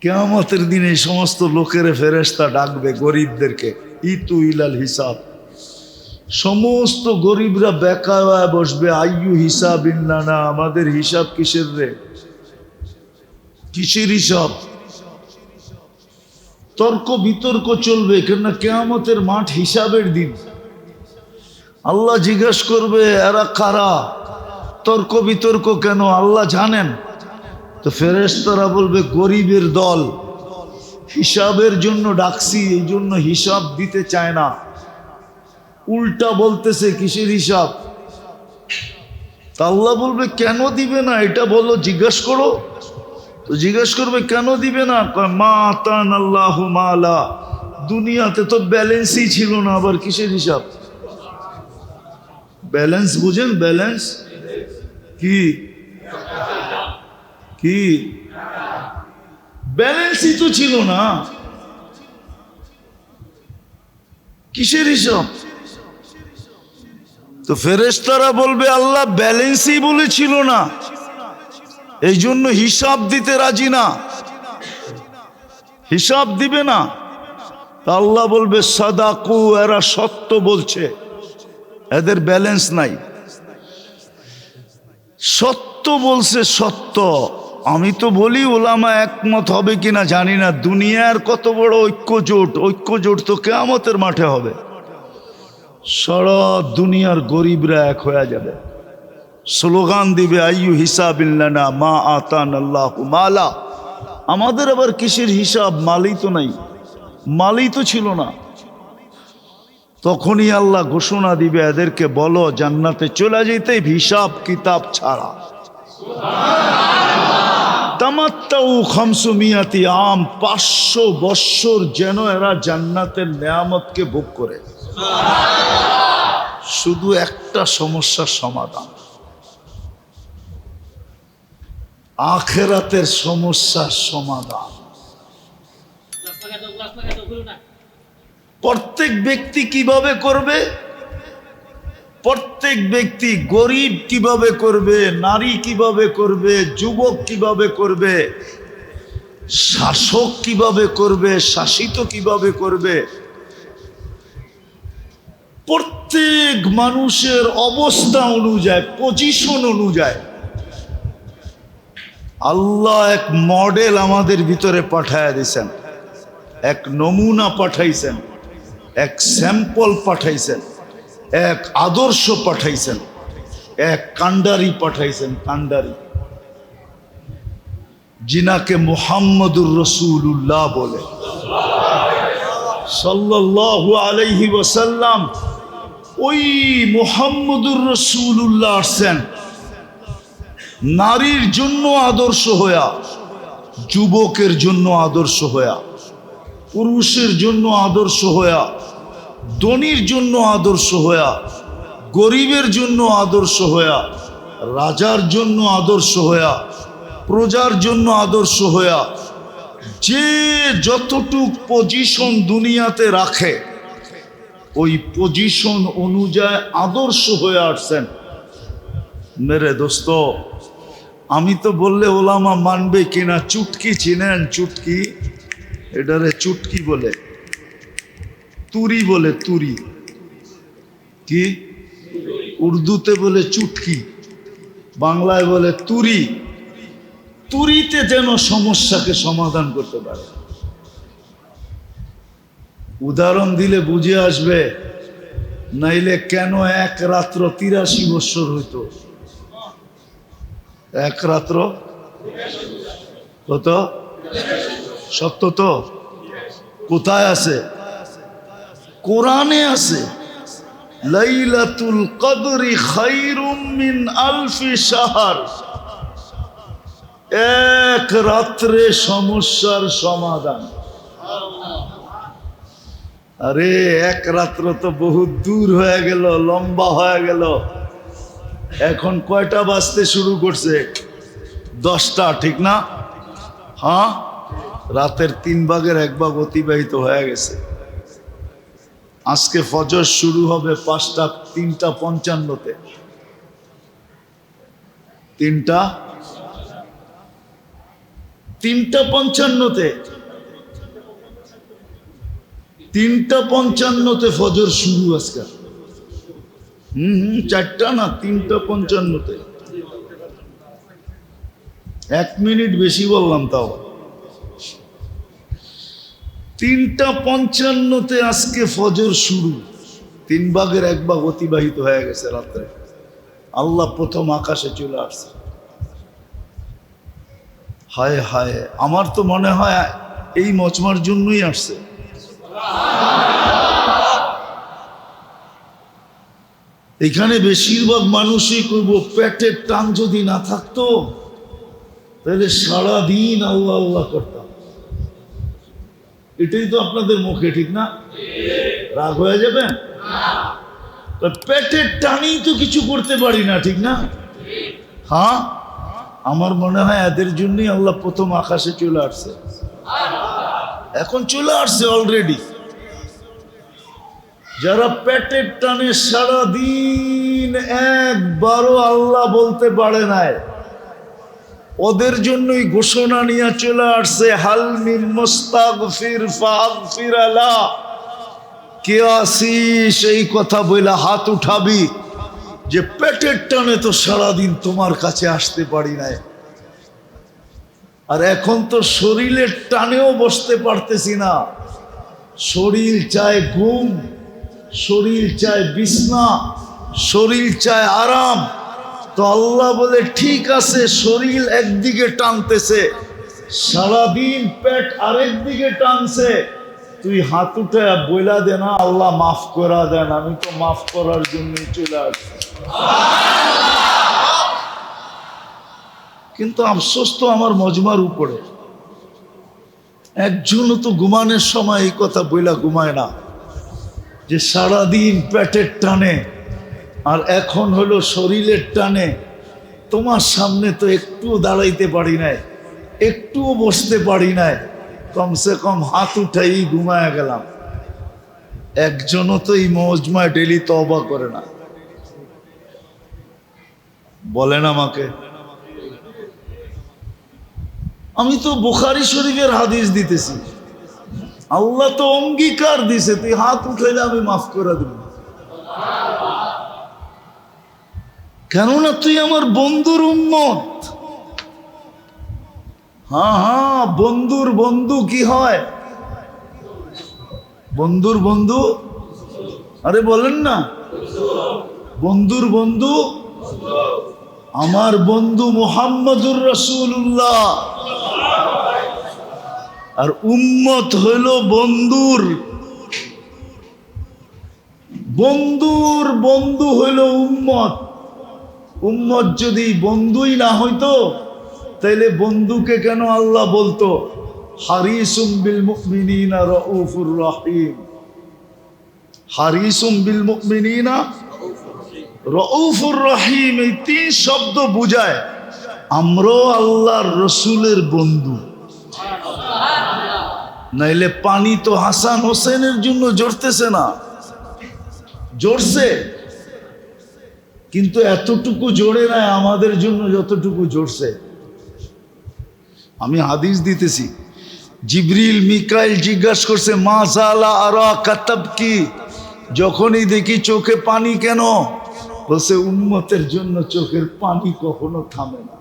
কিয়ামতের দিনে এই সমস্ত লোকের ফেরেশতা ডাকবে গরিবদেরকে, ইতু ইলাল হিসাব। সমস্ত গরিবরা বেকা হয়ে বসবে, আইয়ু হিসাব ইন্নানা, আমাদের হিসাব কিসের রে, কিসের হিসাব? তর্ক বিতর্ক চলবে, কেননা কিয়ামতের মাঠ হিসাবের দিন। আল্লাহ জিজ্ঞেস করবে এরা কারা, তর্ক বিতর্ক কেন? আল্লাহ জানেন। তো ফেরেশতারা বলবে গরিবের দল, হিসাবের জন্য ডাকছি, এই জন্য হিসাব দিতে চায় না। উল্টা বলতেছে কিসের হিসাব? তা আল্লাহ বলবে কেন দিবে না এটা বলো, জিজ্ঞেস করো। তো জিজ্ঞেস করবে কেন দিবে না? মা আতান আল্লাহু মালা, দুনিয়াতে তো ব্যালেন্সই ছিল না, আবার কিসের হিসাব? ব্যালেন্স বুঝেন? ব্যালেন্স কি কি? ব্যালেন্সই তো ছিল না, কিসের হিসাব? তো ফেরেশতারা বলবে আল্লাহ ব্যালেন্সই বলেছিল না, এই জন্য হিসাব দিতে রাজি না, হিসাব দিবে না। তা আল্লাহ বলবে সাদাকু, এরা সত্য বলছে, এদের ব্যালেন্স নাই, সত্য বলছে, সত্য। আমি তো বলি ওলামা একমত হবে কিনা জানি না, দুনিয়ার কত বড় ঐক্যজোট তো কিয়ামতের মাঠে হবে। সারা দুনিয়ার গরিবরা এক হয়ে যাবে, স্লোগান দিবে আইয়ু হিসাবিল্লানা মা আতান আল্লাহু মালা, আমাদের আবার কিসের হিসাব? মালই তো নাই, মালই তো ছিল না। তখনই আল্লাহ ঘোষণা দিবে এদেরকে বলো জান্নাতে চলে যেতে হিসাব কিতাব ছাড়া। তামাত্তাউ খামসুমিয়াতি আম, 500 বৎসর যেন এরা জান্নাতের নেয়ামতকে ভোগ করে। শুধু একটা সমস্যার সমাধান, আখিরাতের সমস্যার সমাধান। প্রত্যেক ব্যক্তি কিভাবে করবে? প্রত্যেক ব্যক্তি, গরিব কিভাবে করবে, নারী কিভাবে করবে, যুবক কিভাবে করবে, শাসক কিভাবে করবে, শাসিত কিভাবে করবে, প্রত্যেক মানুষের অবস্থা অনুযায়ী, পজিশন অনুযায়ী আল্লাহ এক মডেল আমাদের ভিতরে পাঠায়া দিয়েছেন, এক নমুনা পাঠাইছেন, এক স্যাম্পল পাঠাইছেন, এক আদর্শ পাঠাইছেন, এক কান্ডারি পাঠাইছেন, কান্ডারি, যিনাকে মুহাম্মদুর রাসূলুল্লাহ বলে সাল্লাল্লাহু আলাইহি ওয়াসাল্লাম। ওই মুহাম্মদুর রাসূলুল্লাহ আসছেন নারীর জন্য আদর্শ হইয়া, যুবকের জন্য আদর্শ হইয়া, পুরুষের জন্য আদর্শ হইয়া, ধনীর জন্য আদর্শ হইয়া, গরিবের জন্য আদর্শ হইয়া, রাজার জন্য আদর্শ হইয়া, প্রজার জন্য আদর্শ হইয়া, যে যতটুক পজিশন দুনিয়াতে রাখে ওই পজিশন অনুযায়ী আদর্শ হয়ে আসছেন। মেরে দোস্ত, আমি তো বললে ওলামা মানবে কিনা, চুটকি চিনেন? চুটকি, এটারে চুটকি বলে, তুরি বলে, তুরি কি? উর্দুতে বলে চুটকি, বাংলায় বলে তুরি। তুরিতে যেন সমস্যাকে সমাধান করতে পারে। উদাহরণ দিলে বুঝে আসবে, নাইলে কেন এক রাত্র 83 বৎসর হইতো? এক রাত্র কত? সত্য তো? কোথায় আছে? কোরআনে আছে, লাইলাতুল কদরি খায়রুম মিন আলফি শাহর। এক রাত্রে সমস্যার সমাধান। আরে এক রাত্র তো বহুত দূর হয়ে গেল, লম্বা হয়ে গেল। এখন কয়টা বাজতে শুরু করছে? 10টা, ঠিক না? হ্যাঁ, রাতের 3 ভাগের 1 ভাগ অতিবাহিত হয়ে গেছে। আজকে ফজর শুরু হবে 3:55-তে। 3টা 3:55 3:55 ফজর শুরু আজকে। 4টা না, 3:55। 1 মিনিট বেশি বললাম তাও। 3:55 আজকে ফজর শুরু। 3 ভাগের 1 ভাগ অতিবাহিত হয়ে গেছে রাত্রে। আল্লাহ প্রথম আকাশে চলে আসছে। হায় হায়, আমার তো মনে হয় এই মজমার জন্যই আসছে। এখানে বেশিরভাগ মানুষই করব, পেটের টান যদি না থাকতো তাহলে সারাদিন আল্লাহ আল্লাহ করতাম। এটাই তো আপনাদের মুখে, ঠিক না? রাগ হয়ে যাবেন? পেটের টানেই তো কিছু করতে পারি না, ঠিক না? হ্যাঁ, আমার মনে হয় এদের জন্যই আল্লাহ প্রথম আকাশে চলে আসছে। এখন চলে আসছে অলরেডি। যারা পেটের টানে সারাদিন একবারও আল্লাহ বলতে পারে নাই, ওদের জন্যই ঘোষণা নিয়ে চলে আসছে, হাল মিন মুস্তাগফির ফাগফির লা। কে আসিস এই কথা বইলা হাত উঠাবি যে পেটের টানে তো সারাদিন তোমার কাছে আসতে পারি নাই, আর এখন তো শরীরের টানেও বসতে পারতেছি না। শরীর চায় ঘুম, শরীর চায় বিছনা, শরীর চায় আরাম। তো আল্লাহ বলে ঠিক আছে, শরীর একদিকে টানতেছে, সারাদিন পেট আরেক দিকে টানছে, তুই হাত উঠে বইলা দে না আল্লাহ মাফ করা দেন, আমি তো মাফ করার জন্যই চলে আসছি। কিন্তু আফসোস তো আমার মজমার উপরে, একজনও তো ঘুমানোর সময় এই কথা বইলা ঘুমায় না যে সারাদিন পেটের টানে আর এখন হলো শরীরের টানে। তোমার সামনে তো একটুও দাঁড়াইতে পারি নাই, একটুও বসতে পারি নাই, কমসে কম হাত উঠাই ঘুমায় গেলাম। একজনও তো এই মজমায় ডেলি তওবা করে না। বলেন আমাকে, আমি তো বুখারী শরীফের হাদিস দিতেছি, আল্লাহ তো অঙ্গীকার দিছে তুই হাত উঠাইলে আমি মাফ করে দেব। কেননা তুই আমার বন্ধুর উম্মত। হ্যাঁ হ্যাঁ, বন্ধুর বন্ধু কি হয়? বন্ধুর বন্ধু, আরে বলেন না, বন্ধুর বন্ধু আমার বন্ধু মুহাম্মদুর রাসূলুল্লাহ, আর উম্মত হইল বন্ধুর বন্ধুর বন্ধু হইল উম্মত। উম্মত যদি বন্ধুই না হইতো তাইলে বন্ধুকে কেন আল্লাহ বলতো হারিসুম বিল মুমিনিনা রাউফুর রহিম? হারিসুম বিল মুমিনিনা রাউফুর রহিম, এই 3 শব্দ বুঝায় আমরাও আল্লাহর রসুলের বন্ধু। নাইলে পানি তো হাসান হোসেনের জন্য জড়তেছে না, জড়ছে কিন্তু এতটুকু জোরে নাই আমাদের জন্য যতটুকু জড়ছে। আমি হাদিস দিতেছি, জিবরিল মিকাইল জিজ্ঞাসা করছে মা জালা আরা কাতাব কি, যখনই দেখি চোখে পানি কেন? বলছে উম্মতের জন্য চোখের পানি কখনো থামে না।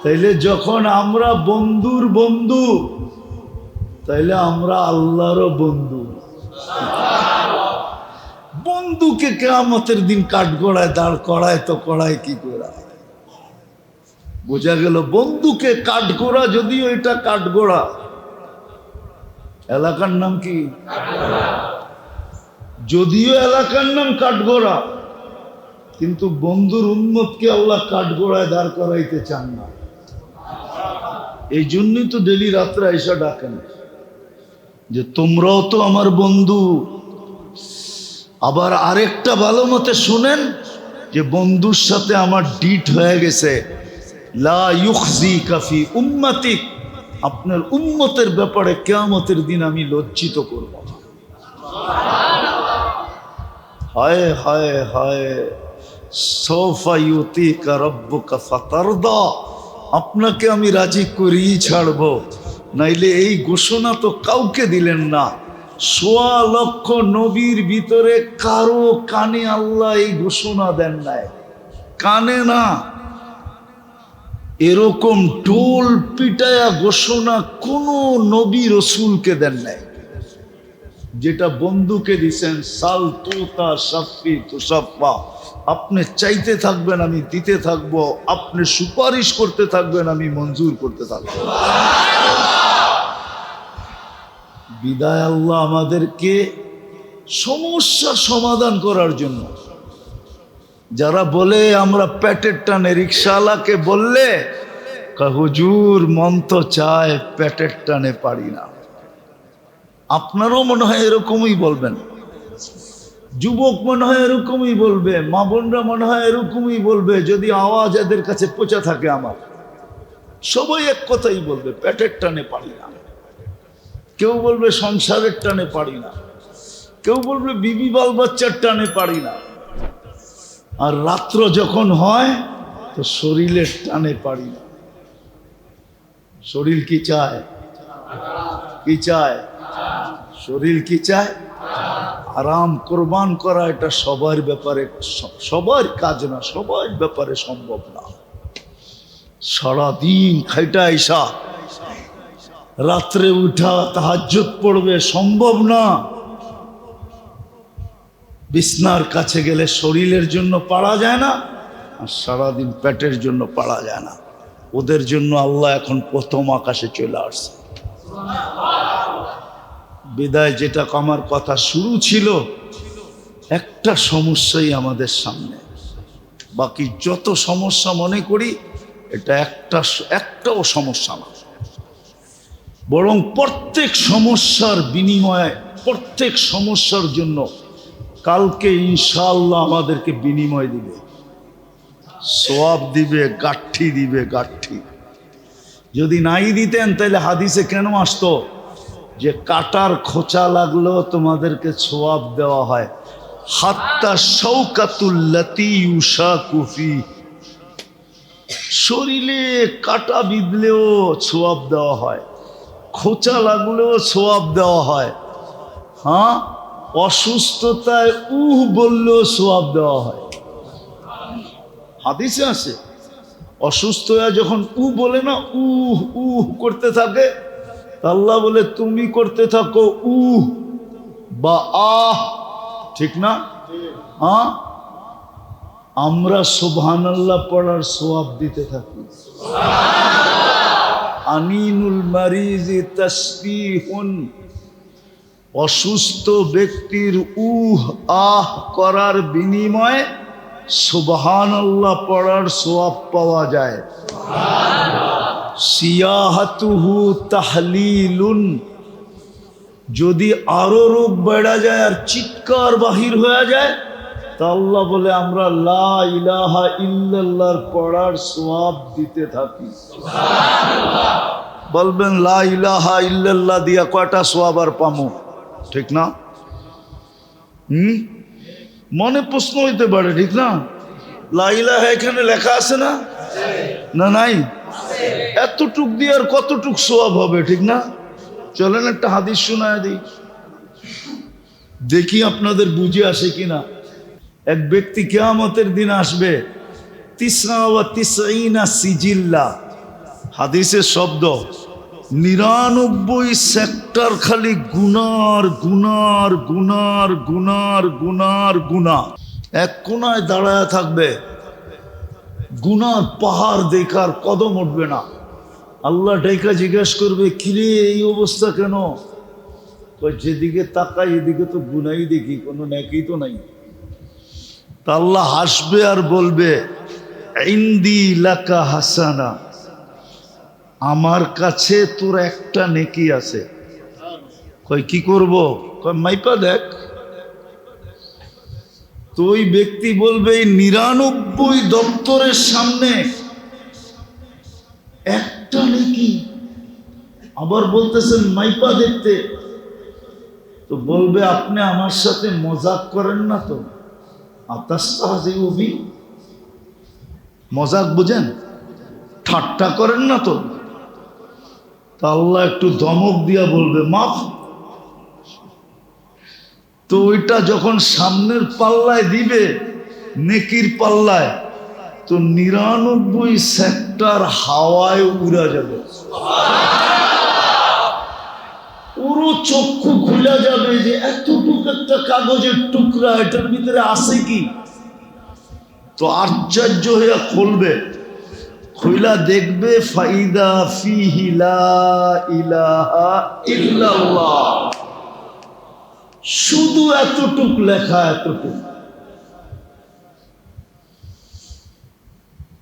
তাইলে যখন আমরা বন্ধুর বন্ধু, তাইলে আমরা আল্লাহরও বন্ধু। বন্ধুকে কিয়ামতের দিন কাঠগড়ায় দাঁড় করায় তো করায় কি করে? বোঝা গেল বন্ধুকে কাঠগড়া, যদিও এটা কাঠগড়া, এলাকার নাম কি? যদিও এলাকার নাম কাঠগড়া, কিন্তু বন্ধুর উম্মতকে আল্লাহ কাঠগড়ায় দাঁড় করাইতে চান না। এই জন্যই তো ডেলি রাত্রে আইসা ডাকেন যে তোমরাও তো আমার বন্ধু। আবার আরেকটা ভালো মতে শুনেন যে বন্ধুর সাথে আমার ডিট হয়ে গেছে, লা ইউখজিকা ফি উম্মতিক, আপনার উম্মতের ব্যাপারে কিয়ামতের দিন আমি লজ্জিত করব না। হায় হায় হায়, সাউফা ইউতিকা রাব্বুকা ফাতারদা, আপনাকে আমি রাজি করিয়ে ছাড়বো, নাইলে এই ঘোষণা তো কাউকে দিলেন না। ১.৫ লক্ষ নবীর ভিতরে কারো কানে আল্লাহ এই ঘোষণা দেন নাই, কানে না। এরকম টোল পিটায়া ঘোষণা কোন নবী রসুলকে দেন নাই। যেটা বন্ধুকে দিছেন, সাল তুতা সাফি তুসাফা, আপনি চাইতে থাকবেন আমি দিতে থাকবো, আপনি সুপারিশ করতে থাকবেন আমি মঞ্জুর করতে থাকবো। বিদায় আল্লাহ আমাদেরকে সমস্যার সমাধান করার জন্য। যারা বলে আমরা পেটের টানে, রিক্সাওয়ালাকে বললে হুজুর মন তো চায় পেটের টানে পারি না। আপনারও মনে হয় এরকমই বলবেন, যুবক মনে হয় এরকমই বলবে, মা বোনরা মনে হয় এরকমই বলবে, যদি আওয়াজ এদের কাছে পৌঁছা থাকে। আমার সবাই এক কথাই বলবে, পেটের টানে পারি না। কেউ বলবে সংসারের টানে পারি না, কেউ বলবে বিবি বাল বাচ্চার টানে পারি না। আর রাত্র যখন হয় তো শরীরের টানে পারি না। শরীর কি চায়? কি চায়? শরীর কি চায়? আরাম কোরবান করা এটা সবার ব্যাপারে, সবার কাজ না, সবার ব্যাপারে সম্ভব না। সারাদিন খাইটা আইসা রাত্রে উঠা তাহাজ্জুদ পড়বে, সম্ভব না। বিছনার কাছে গেলে শরীরের জন্য পারা যায় না, আর সারাদিন পেটের জন্য পারা যায় না। ওদের জন্য আল্লাহ এখন প্রথম আকাশে চলে আসছে। বিদায় যেটা আমার কথা শুরু ছিল, একটা সমস্যাই আমাদের সামনে, বাকি যত সমস্যা মনে করি এটা একটাও সমস্যা না। বরং প্রত্যেক সমস্যার বিনিময়ে, প্রত্যেক সমস্যার জন্য কালকে ইনশাআল্লাহ আমাদেরকে বিনিময় দিবে, সওয়াব দিবে, গাঠি দিবে, গাঠি। যদি নাই দিতেন তাহলে হাদিসে কেন আসতো যে কাটার খোঁচা লাগলো তোমাদেরকে সওয়াব দেওয়া হয়? হাত্তা শাওকাতুল্লাতি ইউশাকু ফি, শরীরে কাটা বিঁধলেও সওয়াব দেওয়া হয়, খোঁচা লাগলেও সওয়াব দেওয়া হয়। হ্যাঁ, অসুস্থতায় বললেও সওয়াব দেওয়া হয়। হাদিসে আছে, অসুস্থ হয়ে যখন বলে না, করতে থাকে, আল্লাহ বলে তুমি করতে থাকো বা আহ, ঠিক না? হ্যাঁ, আমরা সুবহানাল্লাহ পড়ার সওয়াব দিতে থাকি। আনিনুল মারিজি তাসবিহুন, অসুস্থ ব্যক্তির আহ করার বিনিময়ে সুবহানাল্লাহ পড়ার সওয়াব পাওয়া যায়। সিয়াহাতুহু তাহলিলুন, যদি আরো রোগ বেড়া যায় আর চিৎকার বাহির হয়ে যায় তা আল্লাহ বলে আমরা লা ইলাহা ইল্লাল্লাহর পড়ার সওয়াব দিতে থাকি। বলবেন লা ইলাহা ইল্লাল্লাহ দিয়া কয়টা সওয়াব আর পামু? ঠিক না? মনে প্রশ্ন হইতে পারে, ঠিক না? লা ইলাহা এখানে লেখা আছে না? না নাই? এতটুক দিয়ে আর কতটুক সওয়াব হবে, ঠিক না? চলেন একটা হাদিস শোনায় দিই, দেখি আপনাদের বুঝে আসে কিনা। এক ব্যক্তি কিয়ামতের দিন আসবে, 99 সিজিল্লা, হাদিসের শব্দ, 99 সেক্টর খালি গুনার গুনার গুনার গুনার গুনার গুনাহ। এক কোনায় দাঁড়ায় থাকবে, গুনার পাহাড় দেখার কদম উঠবে না। আল্লাহ ডাইকা জিজ্ঞেস করবে, কিরে এই অবস্থা কেন? যেদিকে তাকাই এদিকে তো গুনাই দেখি, কোনো নেকি তো নাই। তা আল্লাহ হাসবে আর বলবে, ইনদি লাকা হাসানা, আমার কাছে তোর একটা নেকি আছে। কই কি করব? কই মাইপা দেখ। তো ওই ব্যক্তি বলবে, 99 দপ্তরের সামনে একটা নেকি, আবার বলতেছেন মাইপা দেখতে। তো বলবে, আপনি আমার সাথে মজাক করেন না তো? আতাস্তাহজিউ বি, মজাক বুঝেন? ঠাট্টা করেন না তো? তা আল্লাহ একটু ধমক দিয়া বলবে মাফ। তো ওইটা যখন সামনের পাল্লায় দিবে, নেকির পাল্লায়, তো 99 সেক্টর হাওয়ায় উড়া যাবে। পুরো চক্ষু খুলে যাবে যে এতটুকু একটা কাগজের টুকরা, এটার ভিতরে আছে কি? তো আশ্চর্য হইয়া খুলবে, খুইলা দেখবে ফাইদা ফিহি লা ইলাহা ইল্লাল্লাহ। শুধু এতটুক লেখা, এতটুক।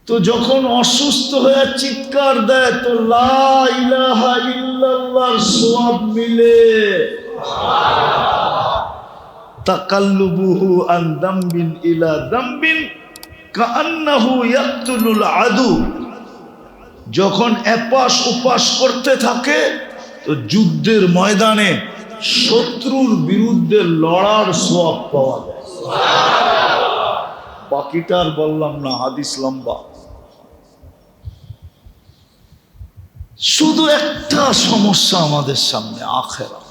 তো যখন অসুস্থ হয়ে চিৎকার দেয়, তো লা ইলাহা ইল্লাল্লাহর সওয়াব মিলে। তাকাল্লুবুহু আন দামবিন ইলা দামবিন কাআন্নাহু ইয়াকতুলুল আদু। যখন এপাশ ওপাশ করতে থাকে, তো যুদ্ধের ময়দানে শত্রুর বিরুদ্ধে লড়ার সওয়াব পাওয়া যায়। বাকিটা আর বললাম না, হাদিস লম্বা। শুধু একটা সমস্যা আমাদের সামনে, আখিরাত।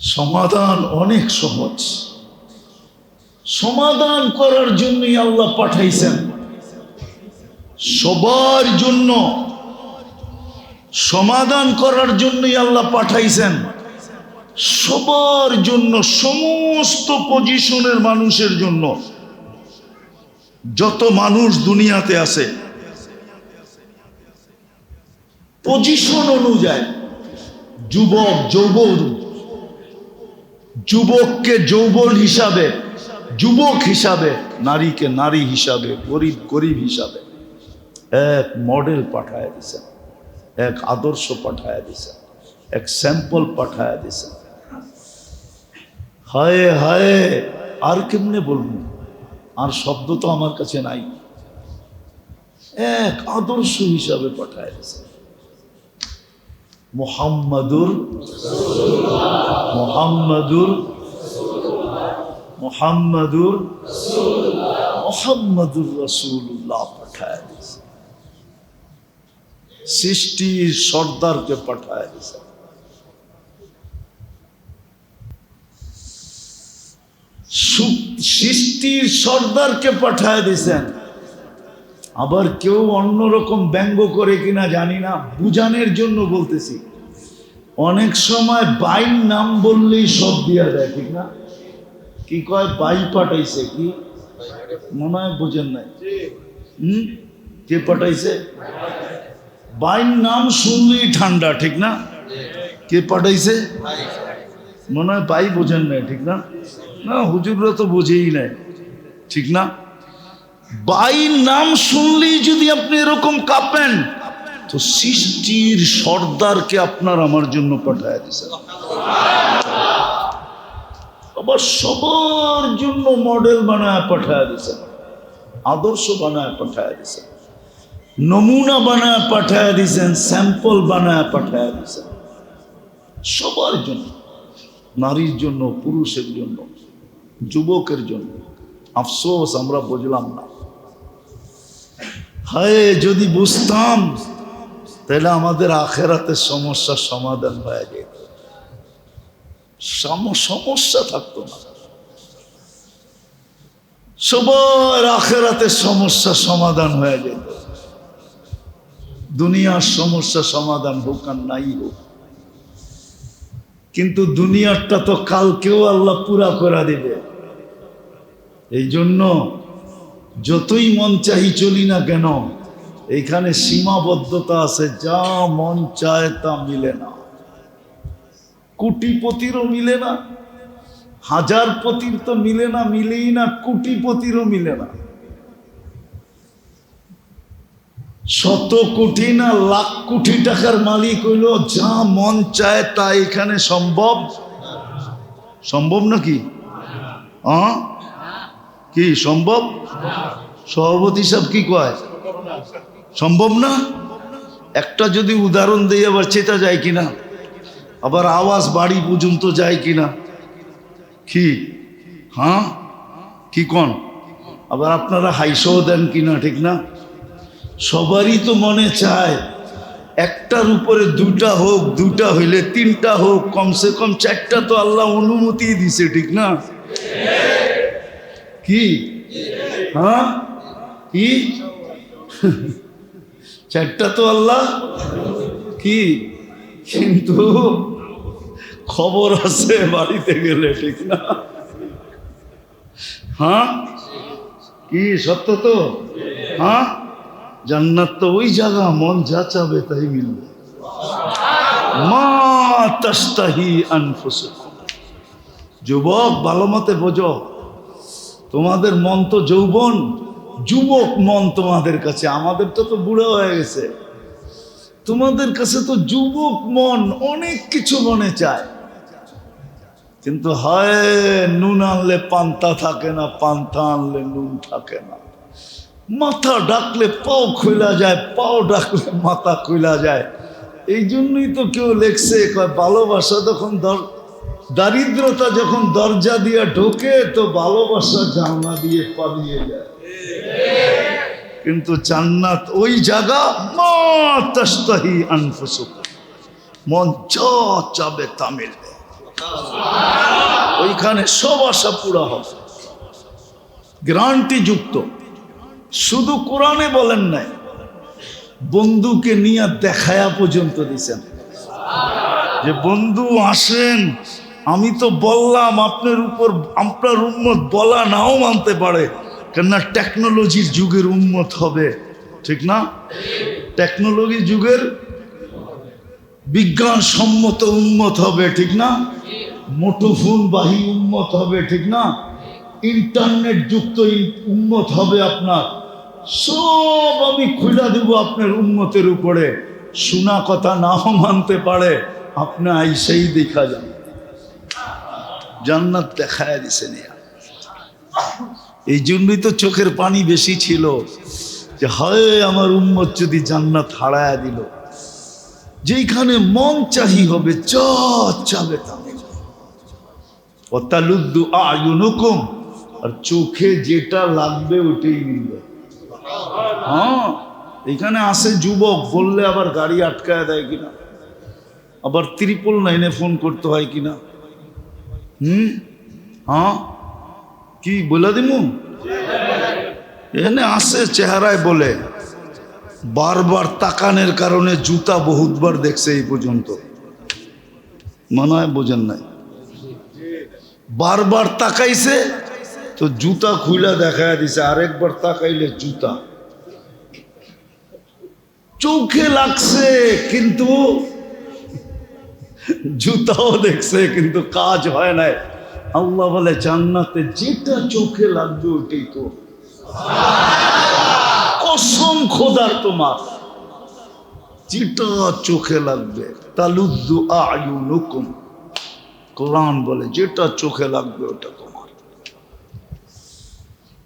সমাধান অনেক সহজ। সমাধান করার জন্যই আল্লাহ পাঠাইছেন, সবার জন্য সমাধান করার জন্যই আল্লাহ পাঠাইছেন, সবার জন্য, সমস্ত পজিশনের মানুষের জন্য। যত মানুষ দুনিয়াতে আছে, পজিশন অনুযায়ী, যুবক যৌবন, যুবককে যৌবন হিসাবে, যুবক হিসাবে, নারীকে নারী হিসাবে, গরিব গরিব হিসাবে এক মডেল পাঠায় দিছেন, এক আদর্শ পাঠায় দিছেন, এক স্যাম্পল পাঠায় দিছেন। হায় হায়, আর কেমনে বলবো, আর শব্দ তো আমার কাছে নাই। এক আদর্শ হিসাবে পাঠায় দিছেন। মুহাম্মাদুর মুহাম্মাদুর মুহাম্মাদুর মুহাম্মাদুর রাসূলুল্লাহ পাঠায় দিয়েছে। সৃষ্টির সর্দারকে পাঠায় দিয়েছে। সৃষ্টির সর্দারকে পাঠায় দিয়েছেন। আবার কেউ অন্যরকম ব্যঙ্গ করে কিনা জানি না, বুঝানোর জন্য বলতেছি। অনেক সময় বাইর নাম বললেই সব দিয়া দেয়, ঠিক না? কি কয়, বাই পাঠাইছে, কি মনে হয় বোঝেন নাই? কে পাঠাইছে? বাইর নাম শুনলেই ঠান্ডা, ঠিক না? কে পাঠাইছে? মনে হয় বাই বোঝেন নাই, ঠিক না? না, হুজুররা তো বোঝেই নাই, ঠিক না? বাইর নাম শুনলেই যদি আপনি এরকম কাঁপেন, তো সৃষ্টির সর্দারকে আপনার আমার জন্য পাঠায় দিয়েছেন। আবার সবার জন্য মডেল বানায় পাঠায় দিয়েছেন, আদর্শ বানায় পাঠায় দিয়েছেন, নমুনা বানায় পাঠায় দিয়েছেন, স্যাম্পল বানায় পাঠায় দিয়েছেন। সবার জন্য, নারীর জন্য, পুরুষের জন্য, যুবকের জন্য। আফসোস আমরা বুঝলাম না। হায়, যদি বুঝতাম তাহলে আমাদের আখেরাতের সমস্যার সমাধান হয়ে যেত, সমস্যা থাকতো না। সবার আখেরাতের সমস্যার সমাধান হয়ে যেত। দুনিয়ার সমস্যা সমাধান হোক আর নাই হোক, কিন্তু দুনিয়ারটা তো কালকেও আল্লাহ পুরা করে দিবে। এই জন্য যতই মন চাই চলি না কেন, এইখানে সীমাবদ্ধতা আছে। যা মন চায় তা মিলে না। কোটিপতিরও মিলে না, হাজারপতির তো মিলে না, মিলেই না, কোটিপতিরও মিলে না। শত কোটি না লাখ কোটি টাকার মালিক হইল, যা মন চায় তা এখানে সম্ভব? সম্ভব নাকি? কি সম্ভব? সভাপতি সাহেব কি কয়? সম্ভব না। একটা যদি উদাহরণ দিয়ে আবার চেতা যায় কিনা, আবার আওয়াজ বাড়ি পর্যন্ত যায় কিনা, কি? কি কোন? আবার আপনারা হাইসও দেন কিনা, ঠিক না? সবারই তো মনে চায় একটার উপরে দুটা হোক, দুটা হইলে তিনটা হোক, কমসে কম চারটা তো আল্লাহ অনুমতি দিছে, ঠিক না? কি হ্যাঁ কি চারটা তো আল্লাহ কি, কিন্তু খবর আছে বাড়িতে গেলে, ঠিক না? হ্যাঁ কি সত্য তো? হ্যাঁ, জান্নাত তো ওই জায়গা মন যা চাবে তাই মিলবে। মা তাস্তাহি আনফুসুকুম। যুবক ভালো মতে বোঝো, তোমাদের মন তো যৌবন, যুবক মন তোমাদের কাছে, আমাদের তো বুড়ো হয়ে গেছে। তোমাদের কাছে তো যুবক মন, অনেক কিছু মনে চায়, কিন্তু হয় নুন আনলে পান্তা থাকে না, পান্তা আনলে নুন থাকে না। মাথা ডাকলে পাও খুলা যায়, পাও ডাকলে মাথা খুলা যায়। এই জন্যই তো কেউ লেখছে, ভালোবাসা তখন দারিদ্রতা যখন দরজা দিয়ে ঢোকে তো ভালোবাসা জানলা দিয়ে পালিয়ে যায়। কিন্তু জান্নাত ওই জায়গা, মা তাস্তাহি আনফুসুকুম, মন যা চাবে তা মিলবে। ওইখানে সব আশা পুরা হবে, গ্যারান্টি যুক্ত। শুধু কোরআনে বলেন নাই, বন্ধুকে নিয়ে দেখায়া পর্যন্ত দিছেন যে বন্ধু আসেন। আমি তো বললাম আপনার উপর, আপনার উম্মত বলা নাও মানতে পারে, কেননা টেকনোলজির যুগের উম্মত হবে, ঠিক না? টেকনোলজি যুগের বিজ্ঞান সম্মত উম্মত হবে, ঠিক না? মুঠোফোন বাহী উম্মত হবে, ঠিক না? ইন্টারনেট যুক্ত উম্মত হবে আপনার। সব আমি খুলে দেব আপনার উম্মতের উপরে। শোনা কথা নাও মানতে পারে, আপনি আইসেই দেখা যান, জান্নাত দেখায় দিছে নিয়া। এই জন্যই তো চোখের পানি বেশি ছিল, যে হয় আমার উম্মত যদি জান্নাত হারায় দিল। যেখানে মন চাহি হবে, যা চাবে তা মিলবে। ওয়াতালুদ্দু আয়ুনুকুম, আর চোখে যেটা লাগবে ওটাই মিলবে। হ্যাঁ, এখানে আসে যুবক, বললে আবার গাড়ি আটকায় দেয় কিনা, আবার 999 ফোন করতে হয় কিনা। হ্যাঁ কি বলে দিমু, এখানে আসে চেহারায় বলে। বারবার তাকানের কারণে জুতা বহুতবার দেখছে এই পর্যন্ত, মনে হয় বোঝেন নাই। বারবার তাকাইছে তো জুতা খুইলা দেখায় দিছে, আরেকবার তাকাইলে জুতা চোখে লাগছে, কিন্তু জুতাও দেখছে, কিন্তু কাজ হয় নাই। আল্লাহ বলে জান্নাতে যেটা চোখে লাগবে ওইটাই তো। কসম খোদার তোমার, যেটা চোখে লাগবে। তালুদ্দু আয়ুনুকুম, কোরআন বলে যেটা চোখে লাগবে ওটা তোমার।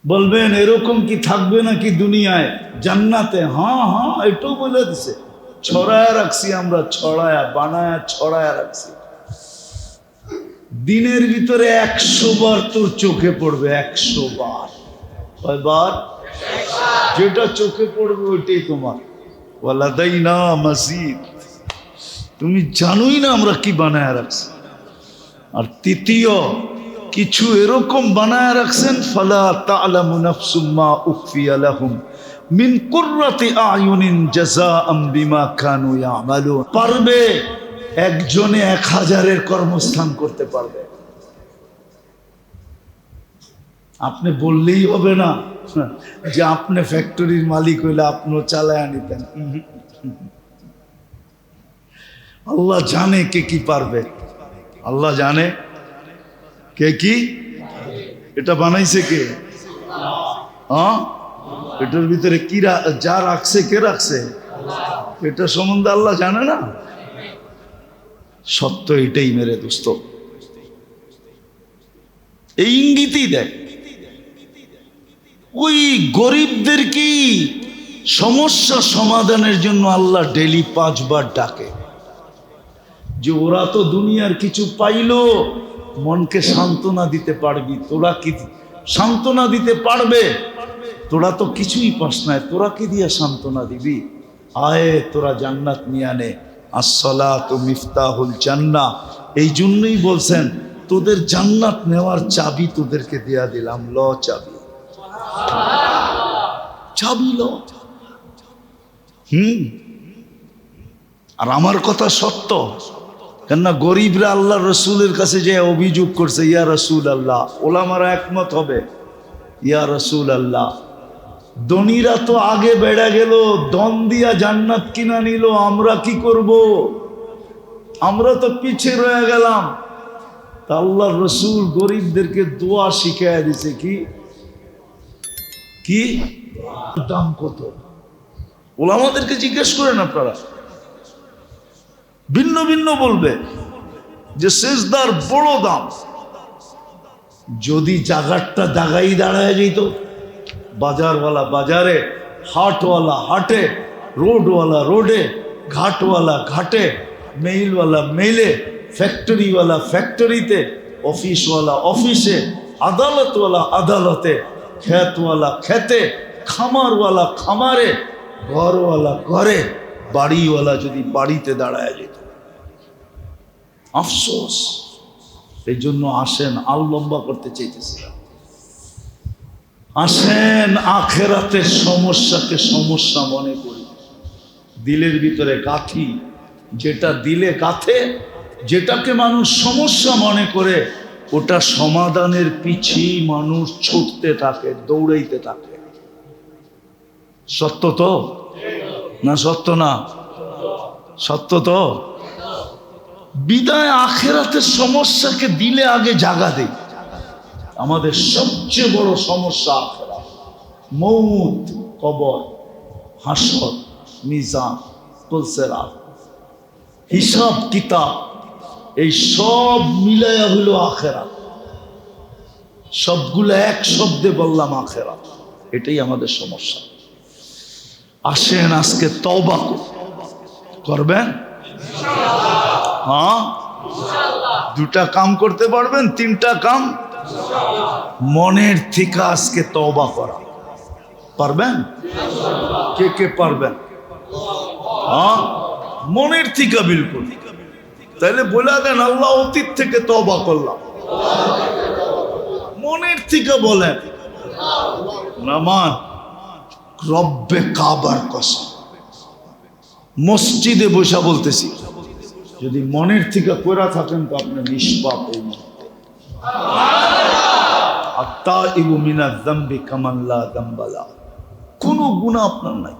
বলবেন এরকম কি থাকবে নাকি দুনিয়ায় জান্নাতে? হ্যাঁ হ্যাঁ, এটাও বলে দিছে। ছড়ায়া রাখছি আমরা, ছড়ায়া বানায়া ছড়ায়া রাখছি। দিনের ভিতরে 100 বার তোর চোখে পড়বে, 100 বার। কয়বার? যেটা চোখে পড়বে ওইটাই তোমার। ওয়ালাদাইনা মাজিদ, তুমি জানোই না আমরা কি বানায় রাখছি। আর তৃতীয় কিছু এরকম বানায় রাখছেন, ফালা তা'লামু নাফসুম মা উখফিয়া লাহুম মিন কুররাতি আয়ুনিন জাযাআম বিমা কানু ইয়ামালুন। পারবে একজনে 1000-এর কর্মস্থান করতে পারবে। আপনি বললেই হবে না যে আপনি ফ্যাক্টরির মালিক হইলে আপনিও চালায় নিতেন। আল্লাহ জানে কে কি পারবে, আল্লাহ জানে কে কি। এটা বানাইছে কে? হ্যাঁ, এটার ভিতরে কি যা রাখছে কে রাখছে, এটা সম্বন্ধে আল্লাহ জানে না। সত্য এটাই মেরে দোস্ত, এই ইঙ্গিতই দেয়। ওই গরিবদের কি সমস্যা সমাধানের জন্য আল্লাহ ডেলি 5 বার ডাকে, যে ওরা তো দুনিয়ার কিছু পাইলো, মনকে সান্ত্বনা দিতে পারবি, তোরা কি সান্ত্বনা দিতে পারবে? তোরা তো কিছুই পাস নাই, তোরা কি দিয়া সান্ত্বনা দিবি? আয়ে তোরা জান্নাত নিয়ে নে, আসসালাতু মিফতাহুল জান্নাহ। এই জন্যই বলছেন তোদের জান্নাত নেওয়ার চাবি তোদেরকে দেয়া দিলাম, ল চাবি, চাবি ল। আর আমার কথা সত্য, কেননা গরিবরা আল্লাহ রসুলের কাছে যে অভিযোগ করছে, ইয়া রসুল আল্লাহ, ওলামারা একমত হবে, ইয়া রসুল আল্লাহ, ধনীরা তো আগে বেড়ে গেল, দন দিয়া জান্নাত কিনা নিল, আমরা কি করব? আমরা তো পিছিয়ে রয়ে গেলাম। তা আল্লাহ রসুল গরিবদেরকে দোয়া শিখাইয়া দিছে, কি কি দাম কত? ওলামাদেরকে জিজ্ঞেস করেন আপনারা, ভিন্ন ভিন্ন বলবে যে সেজদার বড় দাম। যদি জাগারটা জাগাই দাঁড়ায় যেত, বাজারওয়ালা বাজারে, হাটওয়ালা হাটে, রোডওয়ালা রোডে, ঘাটওয়ালা ঘাটে, মেইলওয়ালা মেইলে, ফ্যাক্টরিওয়ালা ফ্যাক্টরিতে, অফিসওয়ালা অফিসে, আদালতওয়ালা আদালতে, খেতওয়ালা খেতে, খামারওয়ালা খামারে, ঘরওয়ালা ঘরে, বাড়িওয়ালা যদি বাড়িতে দাঁড়ায় যেত। আফসোস। এই জন্য আসেন, আল লম্বা করতে চাইতেছিলাম, আসেন আখেরাতের সমস্যাকে সমস্যা মনে করি। দিলের ভিতরে কাঠি, যেটা দিলে কাথে, যেটাকে মানুষ সমস্যা মনে করে, ওটা সমাধানের পিছিয়ে মানুষ ছুটতে থাকে, দৌড়াইতে থাকে। সত্য তো না? সত্য না? সত্য তো। বিদায় আখেরাতের সমস্যাকে দিলে আগে জাগা দেই। আমাদের সবচেয়ে বড় সমস্যা আখেরাত, মৌত, কবর, হাসর, মিজান, পুলসেরাত, হিসাব কিতাব, এই সব মিলায়া হইল আখেরাত। সবগুলো এক শব্দে বললাম আখেরাত। এটাই আমাদের সমস্যা। আসেন আজকে তওবা করবেন। হ্যাঁ, দুটা কাম করতে পারবেন, তিনটা কাম। মনের থেকে আজকে তওবা করা পারবেন? কে কে পারবেন? হ্যাঁ, মনের থেকে বিলকুল। তাইলে বলে দেন, আল্লাহ অতীত থেকে তওবা করলাম। মনের থেকে বলেন, নামান রব্বে কাবার কসম, মসজিদে বসা বলতেছি, যদি মনের থেকে কইরা থাকেন তো আপনি নিষ্পাপ। এই মুহূর্তে আত্তাইবু মিনাজ যামবি কামান লা যামবা লা, কোনো গুনাহ আপনার নাই।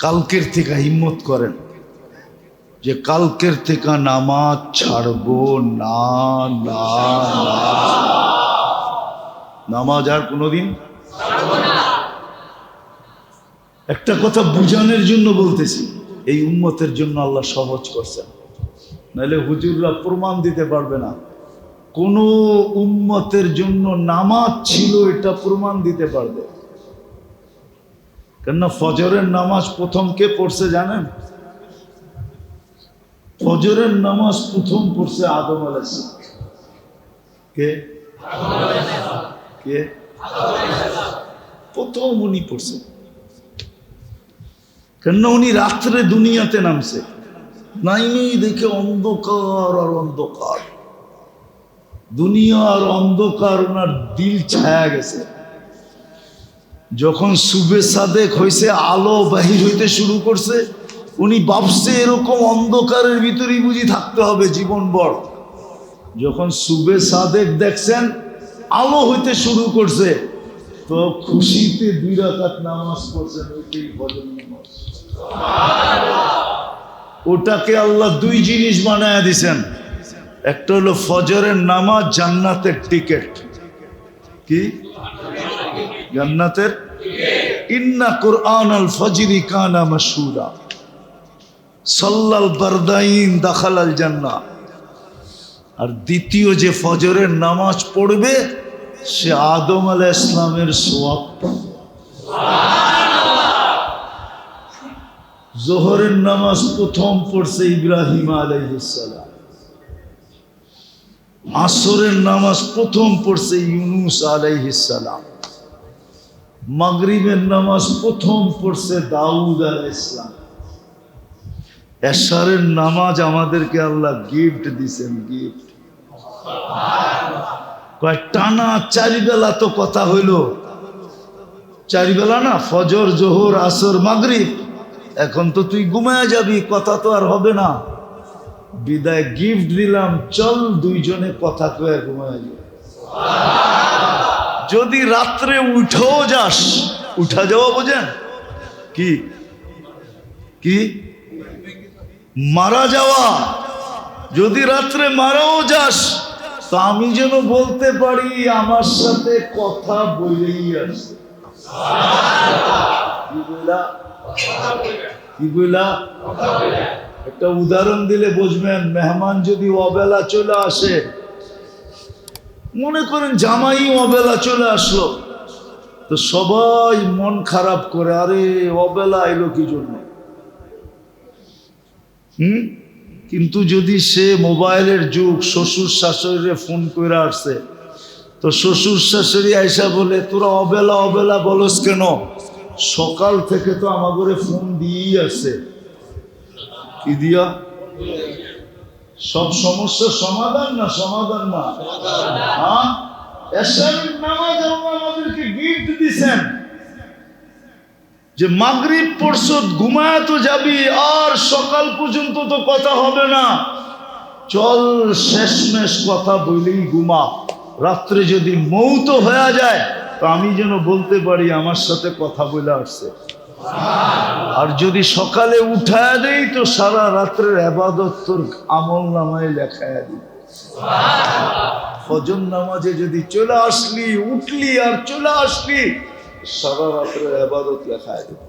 কালকের থেকে হিম্মত করেন যে কালকের থেকে নামাজ ছাড়বো না, না না, নামাজ আর কোনোদিন। একটা কথা বুঝানোর জন্য বলতেছি, এই উম্মতের জন্য আল্লাহ সহজ করছেন, নাহলে হুজুররা প্রমাণ দিতে পারবে না কোন উম্মতের জন্য নামাজ ছিল, এটা প্রমাণ দিতে পারবে। কেননা ফজরের নামাজ প্রথম কে পড়ছে জানেন? ফজরের নামাজ প্রথম পড়ছে আদম আলাইহিস সালাম। কে কে? প্রথম উনি পড়ছে। কেননা উনি রাত্রে দুনিয়াতে নামছে, নাইমেই দেখে অন্ধকার আর অন্ধকার, দুনিয়া আর অন্ধকার, ওনার দিল ছায়া গেছে। যখন সুবে সাদেক হয়েছে, আলো বাহির হইতে শুরু করছে, উনি ভাবছে এরকম অন্ধকারের ভিতরেই বুঝি থাকতে হবে জীবনভর। যখন সুবে সাদেক দেখছেন আলো হইতে শুরু করছে, তো খুশিতে 2 রাকাত নামাজ পড়ছেন, ওইটাই ফজর নামাজ। ওটাকে আল্লাহ 2 জিনিস বানায়া দিছেন। একটা হলো ফজরের নামাজ জান্নাতের টিকিট। কি জান্নাতের? ইন্না কুরআনাল ফজরি কানা মাশহুরা, সাল্লাল বারদাইন দাখালাল জান্নাহ। আর দ্বিতীয় যে ফজরের নামাজ পড়বে, সে আদম আলাইহিস সালামের সওয়াব পাবে। জোহরের নামাজ প্রথম পড়ছে ইব্রাহিম আলাইহিস সালাম, আসরের নামাজ প্রথম পড়ছে ইউনুস আলাইহিস সালাম, মাগরিবের নামাজ প্রথম পড়ছে দাউদ আলাইহিস সালাম। এশারের নামাজ আমাদেরকে আল্লাহ গিফট দিছেন, গিফট। কয় টানা 4 বেলা তো কথা হইল, 4 বেলা না, ফজর, জোহর, আসর, মাগরিব। এখন তো তুই ঘুমায় যাবি, কথা তো আর হবে না। বিদায় গিফট দিলাম, চল দুইজনে কথা কয়ে ঘুমায় যাবি। যদি রাত্রে উঠেও যাস, উঠা যাওয়া বোঝেন কি? কি মারা যাওয়া? যদি রাত্রে মারাও যাস তো আমি যেন বলতে পারি আমার সাথে কথা বলেই আসে। কি বললা? কি বললা? একটা উদাহরণ দিলে বুঝবেন। মেহমান যদি অবেলা চলে আসে, মনে করেন জামাই অবেলা চলে আসলো, তো সবাই মন খারাপ করে, আরে অবেলা এলো কি জন্য? কিন্তু যদি সে মোবাইলের যুগ, শ্বশুর শাশুড়িরে ফোন করে আসছে, তো শ্বশুর শাশুড়ি আইসা বলে, তোরা অবেলা অবেলা বলস কেন? সকাল থেকে তো আমাদের ফোন দিয়েই আছে। কি দিয়া? সব সমস্যার সমাধান না? সমাধান না? হ্যাঁ, এশারের নামাজ আল্লাহ আমাদেরকে গিফট দিছেন যে মাগরিব পড়ছ, ঘুমায় তো যাবি, আর সকাল পর্যন্ত তো কথা হবে না, চল শেষমেশ কথা বলেই ঘুমা। রাত্রে যদি মৌত হয়ে যায় তো আমি যেন বলতে পারি আমার সাথে কথা বলে আসছে। আর যদি সকালে উঠায় দেই তো সারা রাত্রের ইবাদত তোর আমল নামায় লেখায় দিই। ফজর নামাজে যদি চলে আসলি, উঠলি আর চলে আসলি, সারা রাত্রের ইবাদত লেখায় দিই।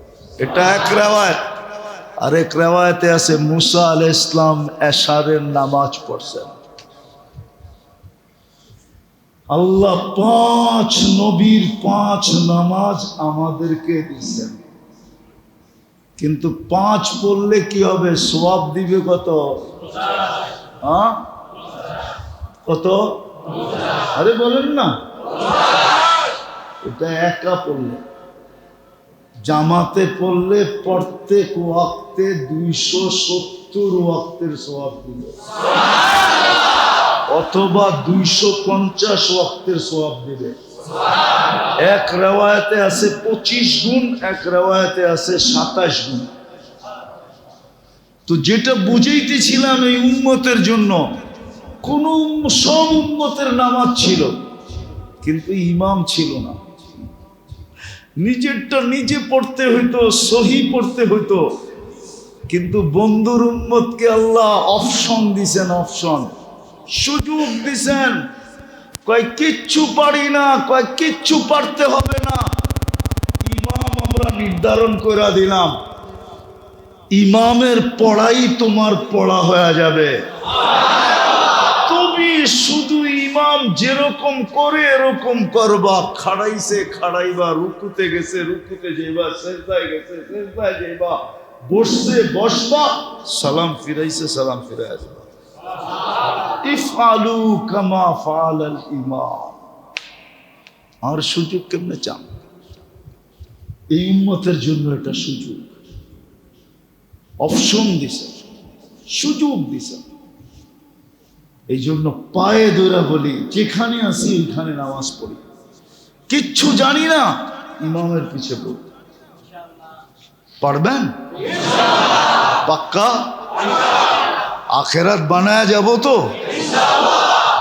এটা এক রিওয়ায়াত। আরেক রিওয়ায়াতে আছে মুসা আলাইহিস সালাম এশারের নামাজ পড়ছেন। আল্লাহ 5 নবীর 5 নামাজ আমাদেরকে দিচ্ছেন, কিন্তু 5 পড়লে কি হবে? সওয়াব দিবে কত? হ্যাঁ, কত? আরে বলেন না। এটা একা পড়লে, জামাতে পড়লে প্রত্যেক ওয়াক্তে 270 ওয়াক্তের সওয়াব দিবে, অথবা 250 ওয়াক্তের সওয়াব দিবে। এক রিওয়ায়াতে আছে 25 গুণ, এক রিওয়ায়াতে আছে 27 গুণ। তো যেটা বুঝাইতেছিলাম, এই উম্মতের জন্য সব উম্মতের নামাজ ছিল, কিন্তু ইমাম ছিল না। নিজেরটা নিজে পড়তে হইতো, সহি পড়তে হইতো। কিন্তু বন্ধুর উম্মতকে আল্লাহ অপশন দিছেন, অপশন, সুযোগ দিছেন। কয় কিচ্ছু পারি না, কয় কিচ্ছু পারতে হবে না, ইমাম আমরা নির্ধারণ করে দিলাম, ইমামের পড়াই তোমার পড়া হয়ে যাবে। তুমি শুধু ইমাম যেরকম করে এরকম করবা। খাড়াইছে খাড়াইবা, রুকুতে গেছে রুকুতে যাইবা, সেজদায় গেছে সেজদায় যাইবা, বসছে বসবা, সালাম ফিরাইছে সালাম ফিরাই আসবা। ইফআলু কামা ফাআলাল ইমাম। আর সুযোগ কেমনে চান? এই উম্মতের জন্য এটা সুযোগ, অপশন দিছে, সুযোগ দিছে। এই জন্য পায়ে ধরে বলি, যেখানে আসি ওইখানে নামাজ পড়ি। কিচ্ছু জানি না, ইমামের পিছে পড়ি। পারবেন? পাক্কা? আখেরাত বানায় যাব তো?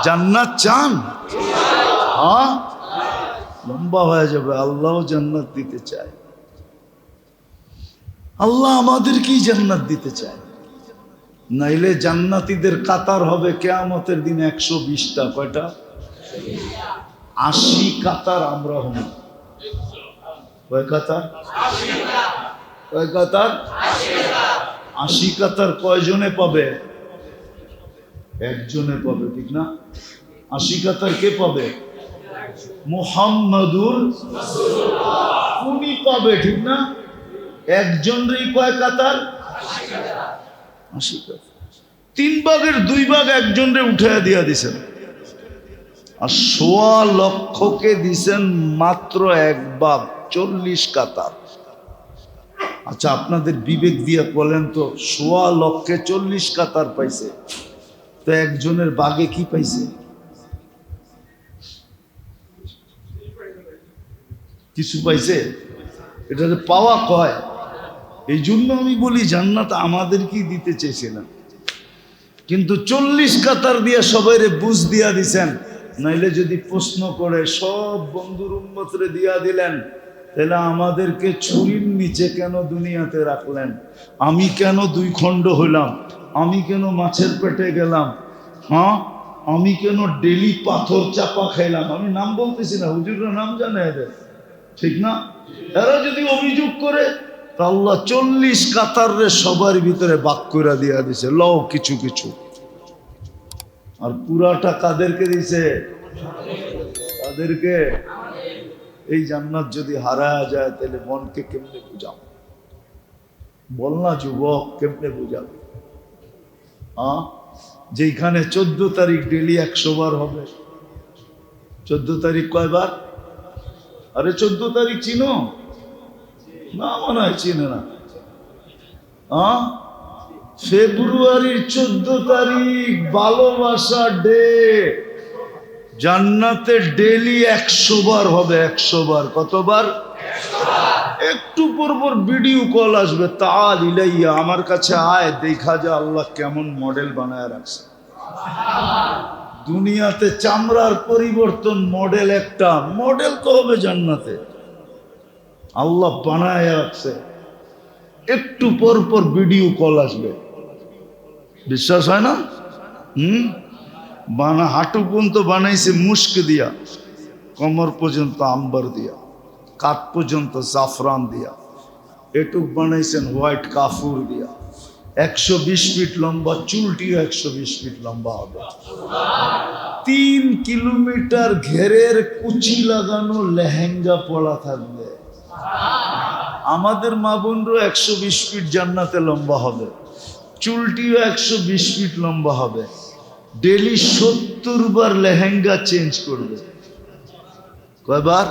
জান্নাত চান? হ্যাঁ, লম্বা হয়ে যাবে। আল্লাহ জান্নাত দিতে চায়, আল্লাহ আমাদেরকেই জান্নাত দিতে চায়। নাইলে জান্নাতীদের কাতার হবে কিয়ামতের দিন 120টা। কয়টা? 80 কাতার আমরা হব। কয় কাতার? কয় কাতার? 80 কাতার। কয়জনে পাবে? একজনে পাবে, ঠিক না? 80 কাতার কে পাবে? মুহাম্মাদুর রাসূলুল্লাহ, উনি পাবে, ঠিক না? একজনেরই কয় কাতার? 80 কাতার। 3 ভাগের 2 ভাগ একজনরে উঠাইয়া দিয়া দিছেন, আর 1.25 লক্ষকে দিছেন মাত্র 1 ভাগ। 40 কাতার। আচ্ছা আপনাদের বিবেক দিয়ে বলেন তো, 1.25 লক্ষে 40 কাতার পাইছে, তো একজনের বাগে কি পাইছে? কিছু পাইছে? এটাতে পাওয়া কয়। এই জন্য আমি বলি জান্নাত আমাদেরকেই দিতে চেয়েছিলাম, কিন্তু 40 কাতার দিয়ে সবাইরে বুঝ দিয়া দিছেন। নাইলে যদি প্রশ্ন করে সব বন্ধুর উম্মতরে দিয়া দিলেন, তাহলে আমাদেরকে ছুরির নিচে কেন দুনিয়াতে রাখলেন? আমি কেন 2 খণ্ড হইলাম? আমি কেন মাছের পেটে গেলাম? হ্যাঁ, আমি কেন ডেলি পাথর চাপা খাইলাম? আমি নাম বলতেছি না, হুজুররা নাম জানে এদের, ঠিক না? এরা যদি অভিযোগ করে, তা আল্লাহ 40 কাতারে সবার ভিতরে ভাগ করে দিয়া দিছে, লও কিছু কিছু। আর পুরাটা কাদেরকে দিছে? তাদেরকে। এই জান্নাত যদি হারায় যায়, তাহলে মনকে কেমনে বুঝাবো? বল না যুবক, কেমনে বুঝাবো? হ্যাঁ, যেখানে 14 তারিখ ডেলি 100 বার হবে। 14 তারিখ কয়বার? আরে 14 তারিখ চিনো না? মনে হয় চিনে না। হ্যাঁ, ফেব্রুয়ারির 14 তারিখ ভালোবাসা ডে। জান্নাতে ডেলি 100 বার হবে, 100 বার। কতবার? একটু পর পর ভিডিও কল আসবে, তাআল ইলাইয়া, আমার কাছে আয়, দেখা যা আল্লাহ কেমন মডেল বানায় রাখছে। দুনিয়াতে চামড়ার পরিবর্তন, মডেল একটা, মডেল তো হবে জান্নাতে, আল্লাহ বানায় রাখছে। একটু পর পর ভিডিও কল আসবে, বিশ্বাস হয় না? হাঁটু পর্যন্ত বানাইছে মুস্ক দিয়া, কমর পর্যন্ত আম্বার দিয়া, কাত পর্যন্ত জাফরান দিয়া, এটুক বানাইছেন হোয়াইট কাফুর দিয়া। 120 ফিট লম্বা, চুলটিও 120 ফিট লম্বা হবে। 3 কিলোমিটার ঘেরের কুচি লাগানো লেহেঙ্গা পরা থাকবে। আমাদের মা বোনরও 120 ফিট জান্নাতে লম্বা হবে, চুলটিও 120 ফিট লম্বা হবে। ডেলি 70 বার লেহেঙ্গা চেঞ্জ করবে। কয়বার?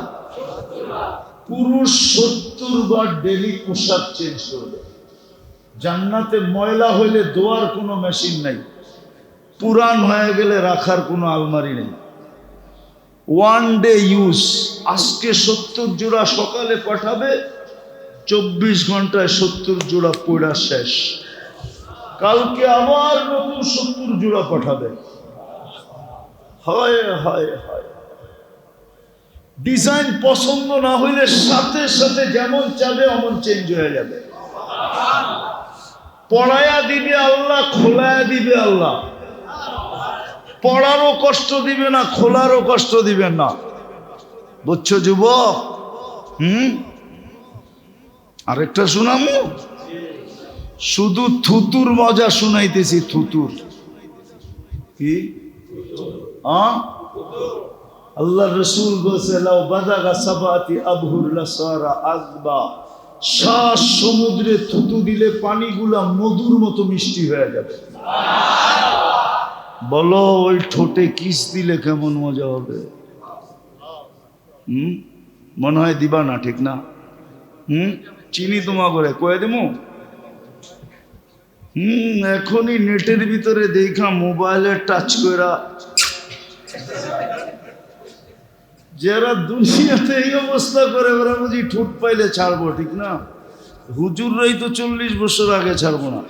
পুরুষ 70 বার ডেলি পোশাক চেঞ্জ করবে। জান্নাতে ময়লা হইলে ধোয়ার কোনো মেশিন নাই, পুরান হয়ে গেলে রাখার কোনো আলমারি নেই। 1 ডে ইউজ। আজকে 70 জোড়া সকালে পাঠাবে, 24 ঘন্টায় 70 জোড়া পড়া শেষ। কালকে আবার নতুন 70 জোড়া পাঠাবে। হয় হয় হয়। ডিজাইন পছন্দ না হইলে সাথে সাথে যেমন চাবে অমন চেঞ্জ হয়ে যাবে। পড়ায়া দিবে আল্লাহ, খোলায়া দিবে আল্লাহ। পড়ারও কষ্ট দিবে না, খোলারও কষ্ট দিবেন না। বুঝছো যুবক? আরেকটা শোনামু, শুধু থুতুর মজা শুনাইতেছি। থুতুর কি? আল্লাহ রসুল বলছে, লাউ বাদাগা সাবাতি আবহুর লাসারা আযবা। 7 সমুদ্রে থুতু দিলে পানিগুলা মধুর মতো মিষ্টি হয়ে যাবে। বলো ওই ঠোঁটে কিস দিলে কেমন মজা হবে? মনে হয় দিবা না, ঠিক না? চিনি তোমা করে কয়ে দেবো। এখনই নেটের ভিতরে দেখা, মোবাইলে টাচ করা, যারা দুনিয়াতে এই অবস্থা করে, ওরা বুঝি ঠোঁট পাইলে ছাড়বো, ঠিক না? হুজুররাই তো 40 বছর আগে ছাড়বো না।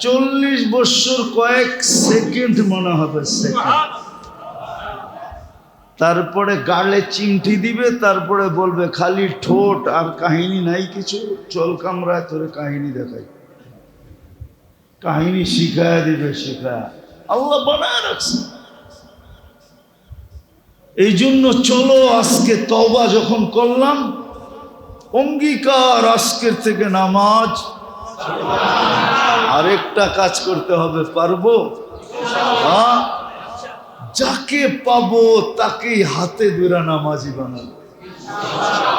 40 বছর কয়েক সেকেন্ড মনে হবে, সেকেন্ড। তারপরে গালে চিমটি দিবে, তারপরে বলবে খালি ঠোঁট আর কাহিনী নাই কিছু, চল কামরায় তোরে কাহিনী দেখাই। কাহিনী শিখায় দিবে, শিখায়। আল্লাহ বানায় রাখছে। এই জন্য চলো আজকে তওবা যখন করলাম, অঙ্গীকার আজকের থেকে নামাজ। আরেকটা কাজ করতে হবে, পারবো? হ্যাঁ, যাকে পাবো তাকেই হাতে ধরে নামাজি বানাবো,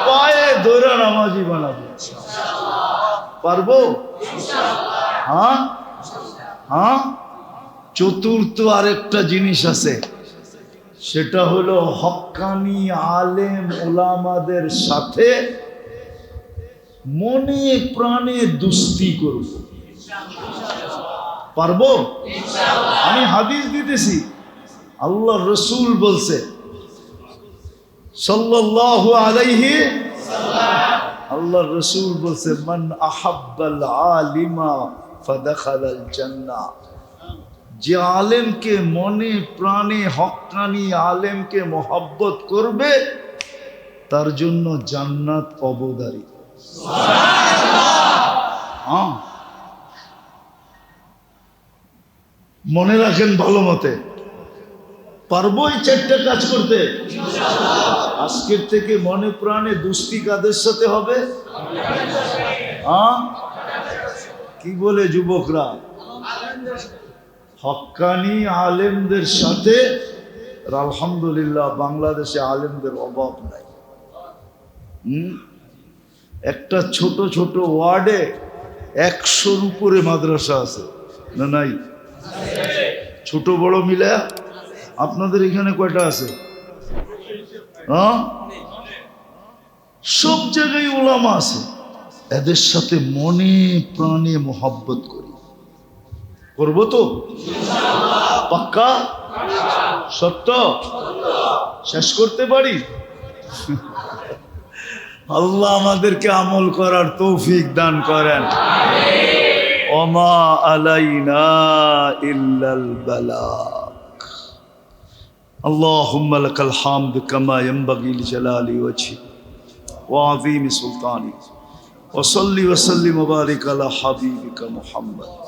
পায়ে ধরে নামাজি বানাবো। পারবো? হ্যাঁ হ্যাঁ। চতুর্থ আরেকটা জিনিস আছে, সেটা হলো হক্কানি আলেম ওলামাদের সাথে মনে প্রাণে দুস্তি করব। পারবো? আমি হাদিস দিতেছি, আল্লাহ রসুল বলছে সাল্লাল্লাহু আলাইহি, আল্লাহ রসুল বলছে মান আহাব্বাল আলিমা ফাদাখালাল জান্নাহ, যে আলেমকে মনে প্রাণে হক্কানি আলেমকে মোহাব্বত করবে তার জন্য জান্নাত অবধারিত। হ্যাঁ, মনে রাখেন ভালো মতে। পারবো এই চারটা কাজ করতে? আজকের থেকে মনে প্রাণে দুস্তি কাদের সাথে হবে? কি বলে যুবকরা? হক্কানি আলেমদের সাথে। আলহামদুলিল্লাহ বাংলাদেশে আলেমদের অভাব নাই। একটা ছোট ছোট ওয়ার্ডে 100-র উপরে মাদ্রাসা আছে না? নাই? ছোট বড় মিলে আপনাদের এখানে কয়টা আছে? সব জায়গায় ওলামা আছে। এদের সাথে মনে প্রাণে মোহাব্বত করি। করবো তো? পাক্কা? সত্য? শেষ করতে পারি? আল্লাহ আমাদেরকে আমল করার তৌফিক দান করেন। ওমা আলাইনা ইল্লাল বালাগ। আল্লাহুম্মা লাকাল হামদ কামা ইয়ানবাগি লিজালালি ওয়াজহি ওয়া আযীমি সুলতানি ওয়া সাল্লি ওয়া সাল্লিম ওয়া বারিক আলা হাবিবিকা মুহাম্মদ।